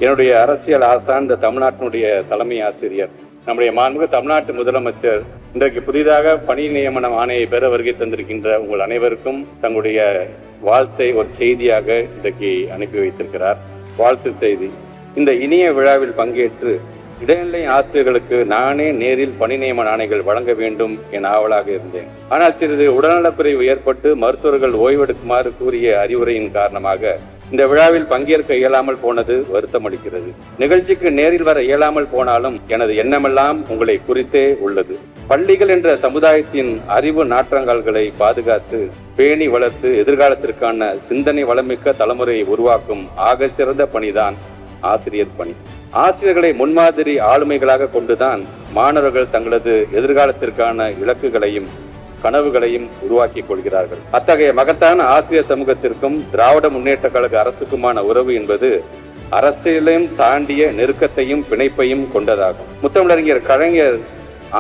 என்னுடைய அரசியல் ஆசான் இந்த தமிழ்நாட்டினுடைய தலைமை ஆசிரியர் நம்முடைய மாண்புமிகு தமிழ்நாட்டு முதலமைச்சர் இன்றைக்கு புதிதாக பணி நியமன ஆணையை பெற வருகை தந்திருக்கின்ற உங்கள் அனைவருக்கும் தங்களுடைய வாழ்த்தை ஒரு செய்தியாக இன்றைக்கு அனுப்பி வைத்திருக்கிறார். வாழ்த்து செய்தி. இந்த இனிய விழாவில் பங்கேற்று இடைநிலை ஆசிரியர்களுக்கு நானே நேரில் பணி நியமன ஆணைகள் வழங்க வேண்டும் என ஆவலாக இருந்தேன். ஆனால் சிறிது உடல்நலக்குறைவு ஏற்பட்டு மருத்துவர்கள் ஓய்வெடுக்குமாறு கூறிய அறிவுரையின் காரணமாக இந்த விழாவில் பங்கேற்க இயலாமல் போனது வருத்தம் அளிக்கிறது. நிகழ்ச்சிக்கு நேரில் வர இயலாமல் போனாலும் எனது எண்ணமெல்லாம் உங்களை குறித்தே உள்ளது. பள்ளிகள் என்ற சமுதாயத்தின் அறிவு நாற்றங்கால்களை பாதுகாத்து பேணி வளர்த்து எதிர்காலத்திற்கான சிந்தனை வளமிக்க தலைமுறையை உருவாக்கும் ஆக சிறந்த பணிதான் ஆசிரியர் பணி. ஆசிரியர்களை முன்மாதிரி ஆளுமைகளாக கொண்டுதான் மாணவர்கள் தங்களது எதிர்காலத்திற்கான இலக்குகளையும் கனவுகளையும் உருவாக்கிக் கொள்கிறார்கள். அத்தகைய மகத்தான ஆசிரியர் சமூகத்திற்கும் திராவிட முன்னேற்ற கழக அரசுக்குமான உறவு என்பது அரசியலையும் தாண்டிய நெருக்கத்தையும் பிணைப்பையும் கொண்டதாகும். முத்தமிழறிஞர் கலைஞர்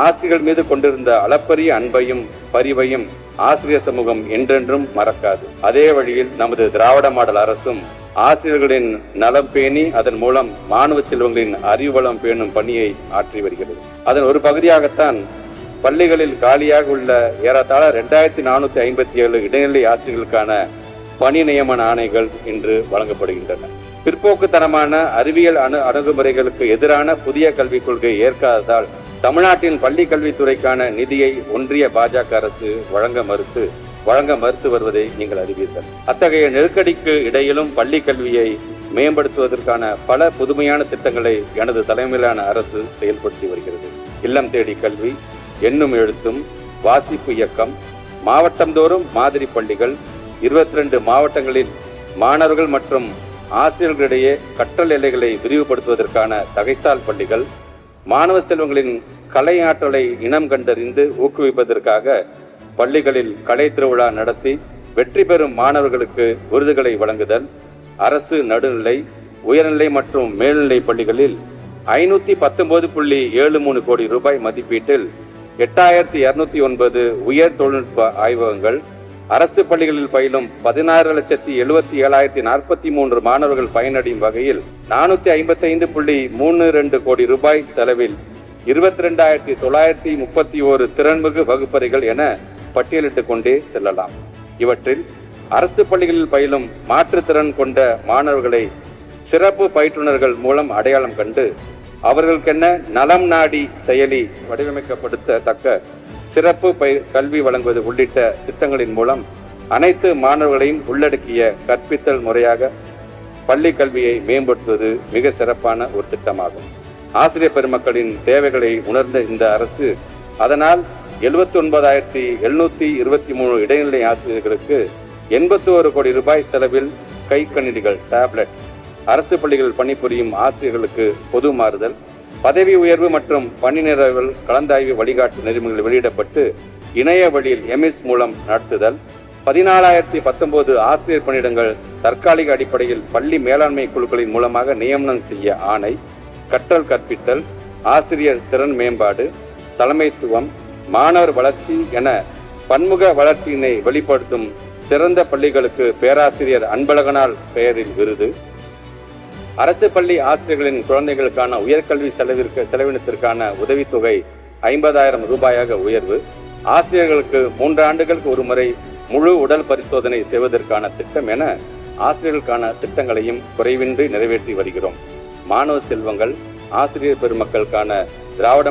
ஆசிரியர்கள் மீது கொண்டிருந்த அளப்பரிய அன்பையும் பரிவையும் ஆசிரியர் சமூகம் என்றென்றும் மறக்காது. அதே வழியில் நமது திராவிட மாடல் அரசும் ஆசிரியர்களின் நலம் பேணி அதன் மூலம் மாணவ செல்வங்களின் அறிவு வளம் பேணும் பணியை ஆற்றி வருகிறது. அதன் ஒரு பகுதியாகத்தான் பள்ளிகளில் காலியாக உள்ள ஏறத்தாழ 2457 இடைநிலை ஆசிரியர்களுக்கான பணி நியமன ஆணைகள் இன்று வழங்கப்படுகின்றன. பிற்போக்குத்தனமான அறிவியல் அணுகுமுறைகளுக்கு எதிரான புதிய கல்விக் கொள்கை ஏற்காததால் தமிழ்நாட்டின் பள்ளி கல்வித்துறைக்கான நிதியை ஒன்றிய பாஜக அரசு வழங்க மறுத்து வருவதை நீங்கள் அறிவீர்கள். அத்தகைய நெருக்கடிக்கு இடையிலும் பள்ளி கல்வியை மேம்படுத்துவதற்கான பல புதுமையான திட்டங்களை எனது தலைமையிலான அரசு செயல்படுத்தி வருகிறது. இல்லம் தேடி கல்வி, எண்ணும் எழுத்தும், வாசிப்பு இயக்கம், மாவட்டந்தோறும் மாதிரி பள்ளிகள், 22 மாவட்டங்களில் மாணவர்கள் மற்றும் ஆசிரியர்களிடையே கற்றல் எல்லைகளை விரிவுபடுத்துவதற்கான தகைசால் பள்ளிகள், மாணவ செல்வங்களின் கலை ஆற்றலை இனம் கண்டறிந்து ஊக்குவிப்பதற்காக பள்ளிகளில் கலை திருவிழா நடத்தி வெற்றி பெறும் மாணவர்களுக்கு விருதுகளை வழங்குதல், அரசு நடுநிலை, உயர்நிலை மற்றும் மேல்நிலை பள்ளிகளில் 519.73 கோடி ரூபாய் மதிப்பீட்டில் 8209 உயர் தொழில்நுட்ப ஆய்வகங்கள், அரசு பள்ளிகளில் பயிலும் 16,77,043 மாணவர்கள் பயனடையும் வகையில் 455.32 கோடி ரூபாய் செலவில் 22,931 திறன்மிகு வகுப்பறைகள் என பட்டியலிட்டுக் கொண்டே செல்லலாம். இவற்றில் அரசு பள்ளிகளில் பயிலும் மாற்றுத்திறன் கொண்ட மாணவர்களை சிறப்பு பயிற்றுனர்கள் மூலம் அடையாளம் கண்டு அவர்களுக்கென நலம் நாடி செயலி வடிவமைக்கப்படுத்தக்க சிறப்பு கல்வி வழங்குவது உள்ளிட்ட திட்டங்களின் மூலம் அனைத்து மாணவர்களையும் உள்ளடக்கிய கற்பித்தல் முறையாக பள்ளி கல்வியை மேம்படுத்துவது மிக சிறப்பான ஒரு திட்டமாகும். ஆசிரியர் பெருமக்களின் தேவைகளை உணர்ந்த இந்த அரசு அதனால் 79,723 இடைநிலை ஆசிரியர்களுக்கு 81 கோடி ரூபாய் செலவில் கை கணினிகள், டேப்லெட், அரசு பள்ளிகளில் பணிபுரியும் ஆசிரியர்களுக்கு பொது மாறுதல், பதவி உயர்வு மற்றும் பணி நிறைவல் கலந்தாய்வு வழிகாட்டு நெறிமுறைகள் வெளியிடப்பட்டு இணைய வழியில் எம்எஸ் மூலம் நடத்துதல், 14,019 ஆசிரியர் பணியிடங்கள் தற்காலிக அடிப்படையில் பள்ளி மேலாண்மை குழுக்களின் மூலமாக நியமனம் செய்ய ஆணை, கற்றல் கற்பித்தல், ஆசிரியர் திறன் மேம்பாடு, தலைமைத்துவம், மாணவர் வளர்ச்சி என பன்முக வளர்ச்சியினை வெளிப்படுத்தும் சிறந்த பள்ளிகளுக்கு பேராசிரியர் அன்பழகனால் பெயரில் விருது, அரசு பள்ளி ஆசிரியர்களின் குழந்தைகளுக்கான உயர்கல்வி செலவினத்திற்கான உதவித்தொகை 50,000 ரூபாயாக உயர்வு, ஆசிரியர்களுக்கு 3 ஆண்டுகளுக்கு ஒரு முறை முழு உடல் பரிசோதனை செய்வதற்கான திட்டம் என ஆசிரியர்களுக்கான திட்டங்களையும் குறைவின்றி நிறைவேற்றி வருகிறோம். மாணவ செல்வங்கள், ஆசிரியர் பெருமக்களுக்கான திராவிட